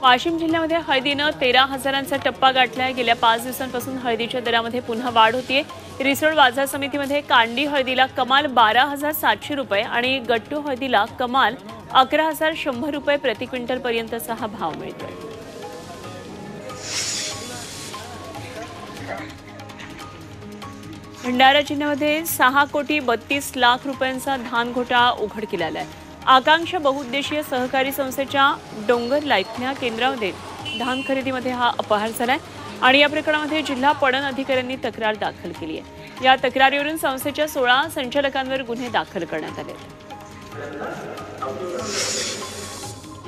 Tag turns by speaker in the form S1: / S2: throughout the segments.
S1: वाशिम जिल्ह्यामध्ये हळदीनं 13,000चा टप्पा गाठलाय। गेल्या 5 दिवसांपासून हळदीच्या दरामध्ये पुन्हा वाढ होतीये। रिसोड बाजार समितीमध्ये कांडी हळदीला कमाल 12,700 रुपये आणि गट्टू हळदीला कमाल 11,100 रुपये प्रति क्विंटल पर्यंतचा हा भाव मिळतोय। भंडारा जिल्ह्यामध्ये 6,32,00,000 रुपयांचा धान घोटाळा उघडकीला आलाय। आकांक्षा बहुउद्देशीय सहकारी संस्थेच्या डोंगर लाईथल्या केंद्रामध्ये धान खरेदीमध्ये हा अपहार झालाय आणि या प्रकरणामध्ये जिल्हा पणन अधिकाऱ्यांनी तक्रार दाखल केली आहे। या तक्रारीवरून संस्थेच्या 16 संचालकांवर गुन्हे दाखल करण्यात आले।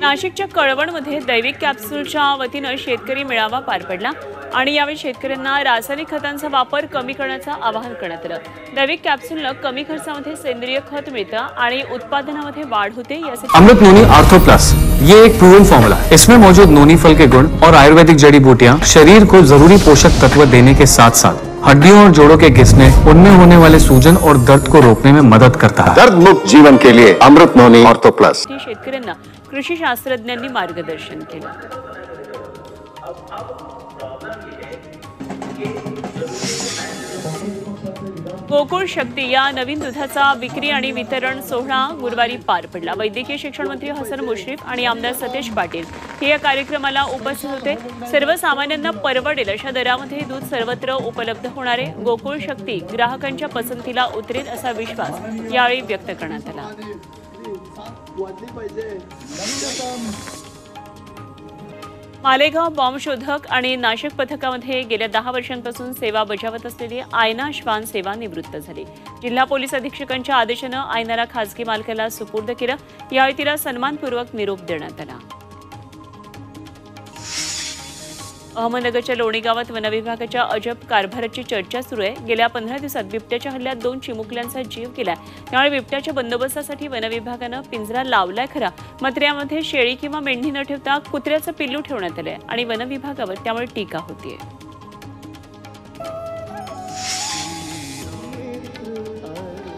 S1: नाशिकच्या कळवणमध्ये दैविक कॅप्सूलच्या वतीनं शेतकरी मेळावा पार पडला आणि यावेळी शेतकऱ्यांना रासायनिक खतांचा वापर कमी करण्याचं आवाहन करण्यात आलं। दैविक कॅप्सूलनं कमी खर्चामध्ये सेंद्रिय खत मिळतं आणि उत्पादनामध्ये वाढ होते। यासाठी
S2: अमृत नोनी आर्थो प्लस ये एक प्रूवन फॉर्मूला है। इसमें मौजूद नोनी फल के गुण और आयुर्वेदिक जड़ी बूटियां शरीर को जरूरी पोषक तत्व देने के साथ साथ हड्डियों और जोड़ों के घिसने, उनमें होने वाले सूजन और दर्द को रोकने में मदद करता है।
S3: दर्द मुक्त जीवन के लिए अमृत नोनी आर्थो प्लस।
S1: शेतकऱ्यांना कृषी शास्त्रज्ञांनी मार्गदर्शन केलं। गोकुळ शक्ती या नवीन दुधाचा विक्री आणि वितरण सोहळा गुरुवारी पार पडला। वैद्यकीय शिक्षण मंत्री हसन मुश्रीफ आणि आमदार सतेज पाटील हे या कार्यक्रमाला उपस्थित होते। सर्वसामान्यांना परवडेल अशा दरामध्ये दूध सर्वत्र उपलब्ध होणार आहे। गोकुळ शक्ती ग्राहकांच्या पसंतीला उतरेल असा विश्वास यावेळी व्यक्त करण्यात आला। मालेगाव बॉम्ब शोधक आणि नाशक पथकामध्ये गेल्या 10 वर्षांपासून सेवा बजावत असलेली आयना श्वान सेवा निवृत्त झाली। जिल्हा पोलीस अधीक्षकांच्या आदेशानं आयनाला खासगी मालकाला सुपूर्द केलं। यावेळी तिला सन्मानपूर्वक निरोप देण्यात आला। अहमदनगरच्या लोणी गावात वनविभागाच्या अजब कारभाराची चर्चा सुरू आहे। गेल्या 15 दिवसात बिबट्याच्या हल्ल्यात 2 चिमुकल्यांचा जीव गेलाय। त्यामुळे बिबट्याच्या बंदोबस्तासाठी वनविभागानं पिंजरा लावलाय खरा, मात्र यामध्ये शेळी किंवा मेंढी न ठेवता कुत्र्याचं पिल्लू ठेवण्यात आलंय आणि वनविभागावर त्यामुळे टीका होतीये।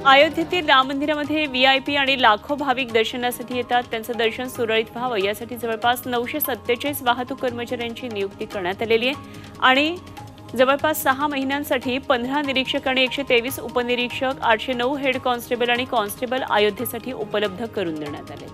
S1: अयोध्येतील राम मंदिरामध्ये व्हीआयपी आणि लाखो भाविक दर्शनासाठी येतात। त्यांचं दर्शन सुरळीत व्हावं यासाठी जवळपास 947 वाहतूक कर्मचाऱ्यांची नियुक्ती करण्यात आलेली आहे आणि जवळपास 6 महिन्यांसाठी 15 निरीक्षक आणि 123 उपनिरीक्षक, 809 हेड कॉन्स्टेबल आणि कॉन्स्टेबल अयोध्येसाठी उपलब्ध करून देण्यात आले।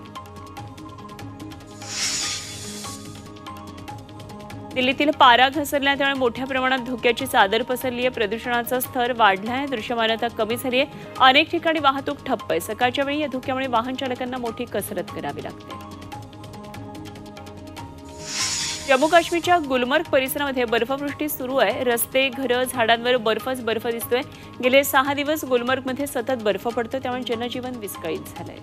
S1: दिल्लीतील पारा घसरला त्यामुळे मोठ्या प्रमाणात धुक्याची चादर पसरली आहे। प्रदूषणाचा स्तर वाढला आहे, दृश्यमानता कमी झाली आहे। अनेक ठिकाणी वाहतूक ठप्प आहे। सकाळच्या वेळी या धुक्यामुळे वाहन चालकांना मोठी कसरत करावी लागते। जम्मू काश्मीरच्या गुलमर्ग परिसरामध्ये बर्फवृष्टी सुरू आहे। रस्ते, घरं, झाडांवर बर्फ दिसतोय। गेले 6 दिवस गुलमर्गमध्ये सतत बर्फ पडतो, त्यामुळे जनजीवन विस्कळीत झालंय।